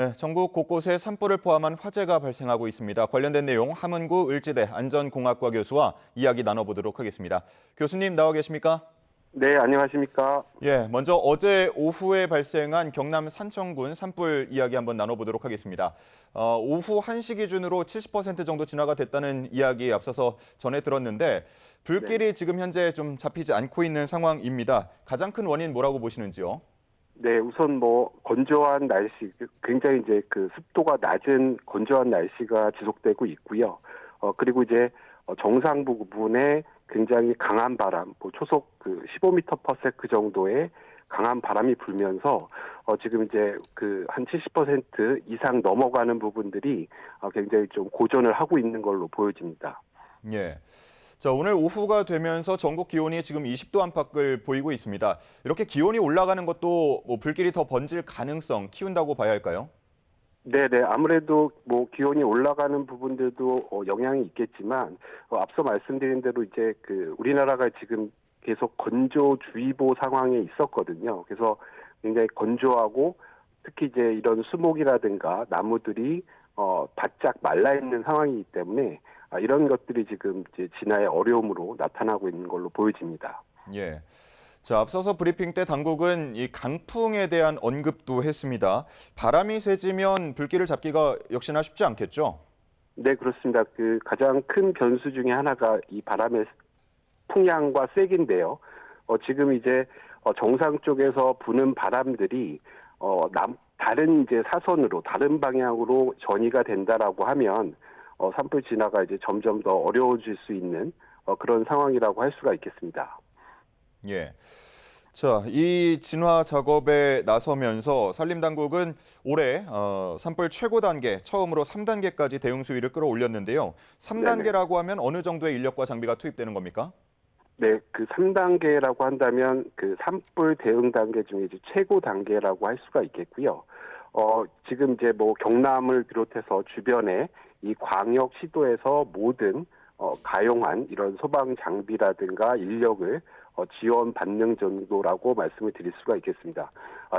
네, 전국 곳곳에 산불을 포함한 화재가 발생하고 있습니다. 관련된 내용 함은구 을지대 안전공학과 교수와 이야기 나눠보도록 하겠습니다. 교수님 나와 계십니까? 네, 안녕하십니까? 예, 먼저 어제 오후에 발생한 경남 산청군 산불 이야기 한번 나눠보도록 하겠습니다. 오후 1시 기준으로 70% 정도 진화가 됐다는 이야기 앞서서 전해 들었는데 불길이 네. 지금 현재 좀 잡히지 않고 있는 상황입니다. 가장 큰 원인 뭐라고 보시는지요? 네, 우선 건조한 날씨, 굉장히 이제 습도가 낮은 건조한 날씨가 지속되고 있고요. 그리고 이제 정상부 부분에 굉장히 강한 바람, 초속 15m/s 정도의 강한 바람이 불면서 지금 이제 한 70% 이상 넘어가는 부분들이 굉장히 좀 고전을 하고 있는 걸로 보여집니다. 예. 자, 오늘 오후가 되면서 전국 기온이 지금 20도 안팎을 보이고 있습니다. 이렇게 기온이 올라가는 것도 불길이 더 번질 가능성 키운다고 봐야 할까요? 네네. 아무래도 기온이 올라가는 부분들도 영향이 있겠지만, 앞서 말씀드린 대로 이제 우리나라가 지금 계속 건조주의보 상황에 있었거든요. 그래서 굉장히 건조하고 특히 이제 이런 수목이라든가 나무들이 바짝 말라 있는 상황이기 때문에 이런 것들이 지금 이제 진화의 어려움으로 나타나고 있는 걸로 보여집니다. 예. 자, 앞서서 브리핑 때 당국은 이 강풍에 대한 언급도 했습니다. 바람이 세지면 불길을 잡기가 역시나 쉽지 않겠죠? 네, 그렇습니다. 가장 큰 변수 중에 하나가 이 바람의 풍향과 세기인데요. 지금 이제 정상 쪽에서 부는 바람들이 다른 이제 사선으로 다른 방향으로 전이가 된다라고 하면 산불 진화가 이제 점점 더 어려워질 수 있는 그런 상황이라고 할 수가 있겠습니다. 예. 자, 이 진화 작업에 나서면서 산림당국은 올해 산불 최고 단계, 처음으로 3단계까지 대응 수위를 끌어올렸는데요. 네네. 3단계라고 하면 어느 정도의 인력과 장비가 투입되는 겁니까? 네, 3단계라고 한다면 산불 대응 단계 중에 이제 최고 단계라고 할 수가 있겠고요. 지금 이제 경남을 비롯해서 주변에 이 광역 시도에서 모든 가용한 이런 소방 장비라든가 인력을 지원받는 정도라고 말씀을 드릴 수가 있겠습니다.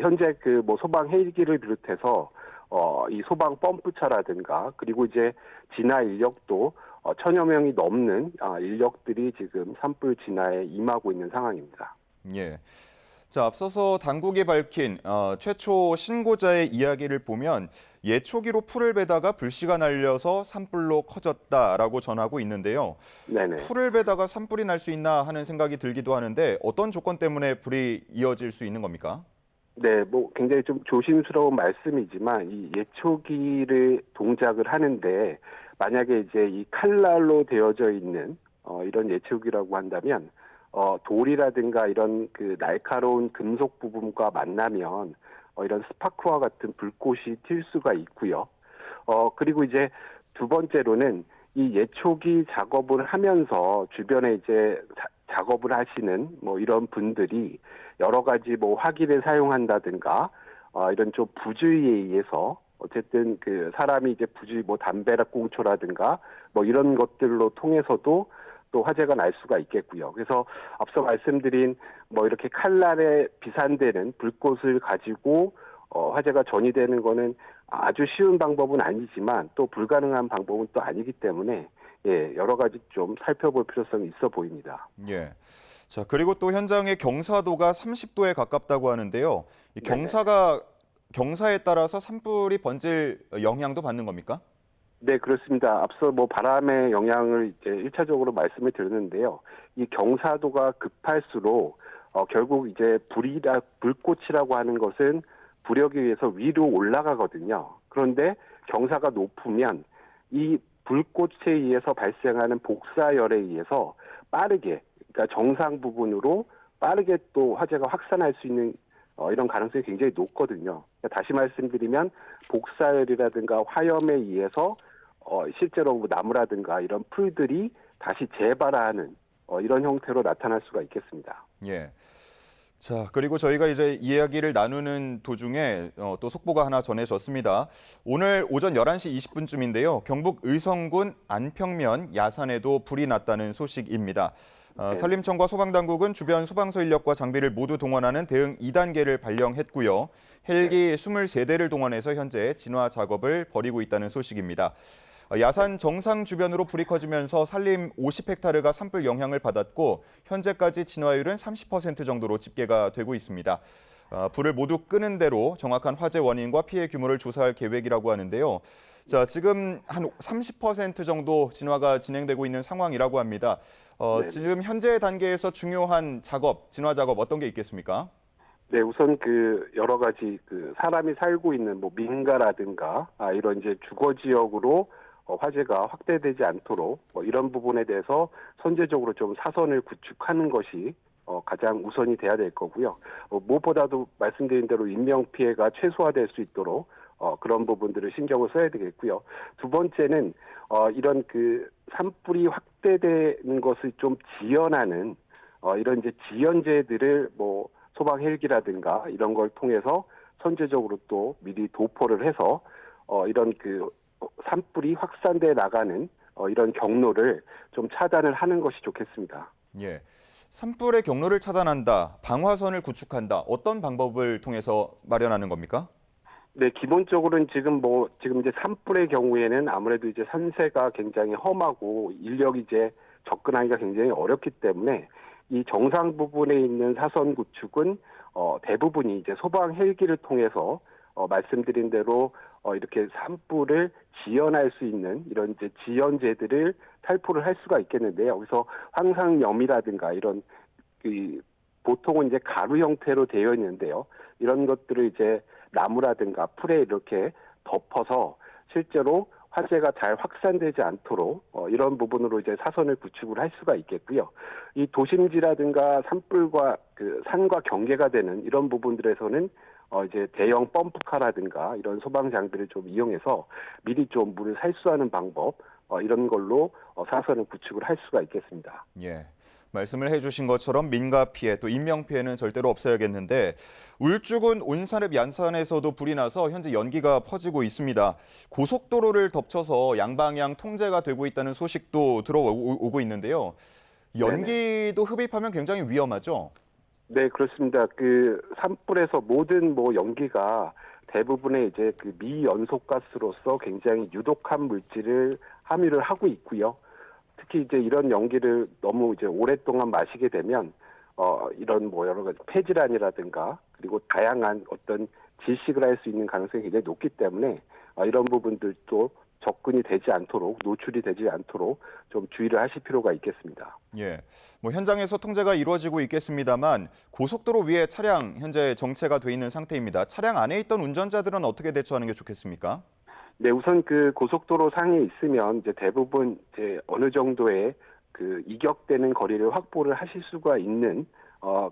현재 소방 헬기를 비롯해서 이 소방 펌프차라든가 그리고 이제 진화 인력도 1,000여 명이 넘는 인력들이 지금 산불 진화에 임하고 있는 상황입니다. 예. 자, 앞서서 당국이 밝힌 최초 신고자의 이야기를 보면 예초기로 풀을 베다가 불씨가 날려서 산불로 커졌다라고 전하고 있는데요. 네네. 풀을 베다가 산불이 날 수 있나 하는 생각이 들기도 하는데 어떤 조건 때문에 불이 이어질 수 있는 겁니까? 네, 굉장히 좀 조심스러운 말씀이지만 이 예초기를 동작을 하는데 만약에 이제 이 칼날로 되어져 있는 이런 예초기라고 한다면 돌이라든가 이런 날카로운 금속 부분과 만나면 이런 스파크와 같은 불꽃이 튈 수가 있고요. 그리고 이제 두 번째로는 이 예초기 작업을 하면서 주변에 이제 작업을 하시는 이런 분들이 여러 가지 화기를 사용한다든가 이런 좀 부주의에 의해서 어쨌든 사람이 이제 부주의 담배락 꽁초라든가 이런 것들로 통해서도 또 화재가 날 수가 있겠고요. 그래서 앞서 말씀드린 이렇게 칼날에 비산되는 불꽃을 가지고 화재가 전이되는 거는 아주 쉬운 방법은 아니지만 또 불가능한 방법은 또 아니기 때문에 여러 가지 좀 살펴볼 필요성이 있어 보입니다. 예. 자, 그리고 또 현장의 경사도가 30도에 가깝다고 하는데요. 이 네네. 경사에 따라서 산불이 번질 영향도 받는 겁니까? 네, 그렇습니다. 앞서 바람의 영향을 이제 1차적으로 말씀을 드렸는데요. 이 경사도가 급할수록 결국 이제 불꽃이라고 하는 것은 부력에 의해서 위로 올라가거든요. 그런데 경사가 높으면 이 불꽃에 의해서 발생하는 복사열에 의해서 빠르게, 그러니까 정상 부분으로 빠르게 또 화재가 확산할 수 있는 이런 가능성이 굉장히 높거든요. 그러니까 다시 말씀드리면 복사열이라든가 화염에 의해서 실제로 나무라든가 이런 풀들이 다시 재발하는 이런 형태로 나타날 수가 있겠습니다. 예. 자, 그리고 저희가 이제 이야기를 나누는 도중에 또 속보가 하나 전해졌습니다. 오늘 오전 11시 20분쯤인데요. 경북 의성군 안평면 야산에도 불이 났다는 소식입니다. 네. 산림청과 소방당국은 주변 소방서 인력과 장비를 모두 동원하는 대응 2단계를 발령했고요. 헬기 23대를 동원해서 현재 진화 작업을 벌이고 있다는 소식입니다. 야산 정상 주변으로 불이 커지면서 산림 50헥타르가 산불 영향을 받았고 현재까지 진화율은 30% 정도로 집계가 되고 있습니다. 불을 모두 끄는 대로 정확한 화재 원인과 피해 규모를 조사할 계획이라고 하는데요. 자, 지금 한 30% 정도 진화가 진행되고 있는 상황이라고 합니다. 지금 현재 단계에서 중요한 작업, 진화 작업 어떤 게 있겠습니까? 네, 우선 그 여러 가지 그 사람이 살고 있는 뭐 민가라든가 이런 이제 주거 지역으로 화재가 확대되지 않도록 이런 부분에 대해서 선제적으로 좀 사선을 구축하는 것이 가장 우선이 돼야 될 거고요. 무엇보다도 말씀드린 대로 인명 피해가 최소화될 수 있도록 그런 부분들을 신경을 써야 되겠고요. 두 번째는 이런 그 산불이 확대되는 것을 좀 지연하는 이런 이제 지연제들을 뭐 소방 헬기라든가 이런 걸 통해서 선제적으로 또 미리 도포를 해서 이런 그 산불이 확산돼 나가는 이런 경로를 좀 차단을 하는 것이 좋겠습니다. 예. 산불의 경로를 차단한다, 방화선을 구축한다. 어떤 방법을 통해서 마련하는 겁니까? 네, 기본적으로는 지금 이제 산불의 경우에는 아무래도 이제 산세가 굉장히 험하고 인력이 이제 접근하기가 굉장히 어렵기 때문에 이 정상 부분에 있는 사선 구축은 대부분이 이제 소방 헬기를 통해서 말씀드린 대로 이렇게 산불을 지연할 수 있는 이런 이제 지연제들을 살포를 할 수가 있겠는데요. 그래서 황상염이라든가 이런 보통은 이제 가루 형태로 되어 있는데요. 이런 것들을 이제 나무라든가 풀에 이렇게 덮어서 실제로 화재가 잘 확산되지 않도록 이런 부분으로 이제 사선을 구축을 할 수가 있겠고요. 이 도심지라든가 산불과 그 산과 경계가 되는 이런 부분들에서는 이제 대형 펌프카라든가 이런 소방 장비를 좀 이용해서 미리 좀 물을 살수하는 방법 이런 걸로 사선을 구축을 할 수가 있겠습니다. 예. 말씀을 해주신 것처럼 민가 피해 또 인명 피해는 절대로 없어야겠는데 울주군 온산읍 양산에서도 불이 나서 현재 연기가 퍼지고 있습니다. 고속도로를 덮쳐서 양방향 통제가 되고 있다는 소식도 들어오고 있는데요. 연기도 흡입하면 굉장히 위험하죠? 네, 그렇습니다. 그 산불에서 모든 뭐 연기가 대부분의 이제 그 미연소가스로서 굉장히 유독한 물질을 함유를 하고 있고요. 특히 이제 이런 연기를 너무 이제 오랫동안 마시게 되면 이런 뭐 여러 가지 폐질환이라든가 그리고 다양한 어떤 질식을 할 수 있는 가능성이 굉장히 높기 때문에 이런 부분들도 접근이 되지 않도록 노출이 되지 않도록 좀 주의를 하실 필요가 있겠습니다. 예. 뭐 현장에서 통제가 이루어지고 있겠습니다만 고속도로 위에 차량 현재 정체가 돼 있는 상태입니다. 차량 안에 있던 운전자들은 어떻게 대처하는 게 좋겠습니까? 네, 우선 그 고속도로 상에 있으면 이제 대부분 이제 어느 정도의 그 이격되는 거리를 확보를 하실 수가 있는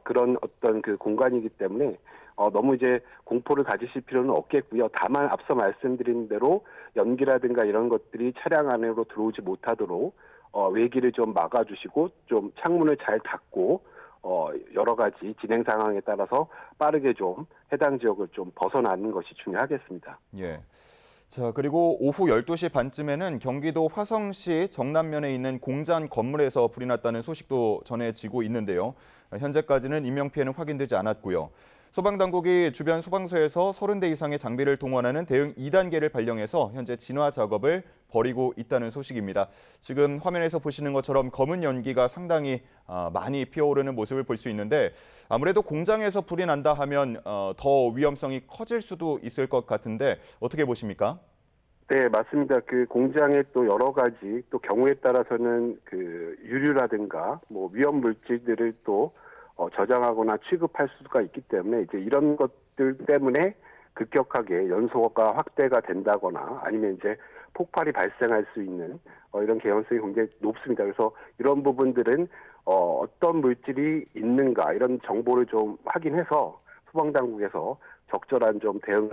그런 어떤 그 공간이기 때문에 너무 이제 공포를 가지실 필요는 없겠고요. 다만 앞서 말씀드린 대로 연기라든가 이런 것들이 차량 안으로 들어오지 못하도록 외기를 좀 막아주시고 좀 창문을 잘 닫고 여러 가지 진행 상황에 따라서 빠르게 좀 해당 지역을 좀 벗어나는 것이 중요하겠습니다. 예. 자, 그리고 오후 12시 반쯤에는 경기도 화성시 정남면에 있는 공장 건물에서 불이 났다는 소식도 전해지고 있는데요. 현재까지는 인명피해는 확인되지 않았고요. 소방당국이 주변 소방서에서 30대 이상의 장비를 동원하는 대응 2단계를 발령해서 현재 진화 작업을 벌이고 있다는 소식입니다. 지금 화면에서 보시는 것처럼 검은 연기가 상당히 많이 피어오르는 모습을 볼 수 있는데 아무래도 공장에서 불이 난다 하면 더 위험성이 커질 수도 있을 것 같은데 어떻게 보십니까? 네, 맞습니다. 그 공장에 또 여러 가지 또 경우에 따라서는 그 유류라든가 뭐 위험 물질들을 또 저장하거나 취급할 수가 있기 때문에 이제 이런 것들 때문에 급격하게 연소가 확대가 된다거나 아니면 이제 폭발이 발생할 수 있는 이런 개연성이 굉장히 높습니다. 그래서 이런 부분들은 어떤 물질이 있는가 이런 정보를 좀 확인해서 소방당국에서 적절한 좀 대응을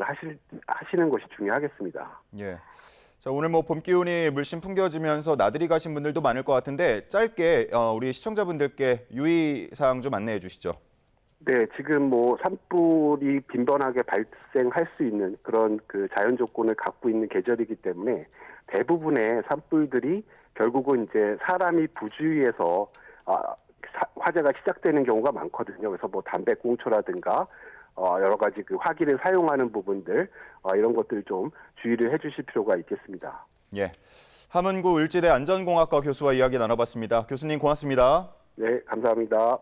하시는 것이 중요하겠습니다. 예. 자, 오늘 뭐 봄 기운이 물씬 풍겨지면서 나들이 가신 분들도 많을 것 같은데 짧게 우리 시청자분들께 유의사항 좀 안내해 주시죠. 네, 지금 뭐 산불이 빈번하게 발생할 수 있는 그런 그 자연 조건을 갖고 있는 계절이기 때문에 대부분의 산불들이 결국은 이제 사람이 부주의해서 화재가 시작되는 경우가 많거든요. 그래서 뭐 담배꽁초라든가 여러 가지 그 화기를 사용하는 부분들 이런 것들 좀 주의를 해주실 필요가 있겠습니다. 예, 함은구 을지대 안전공학과 교수와 이야기 나눠봤습니다. 교수님 고맙습니다. 네, 감사합니다.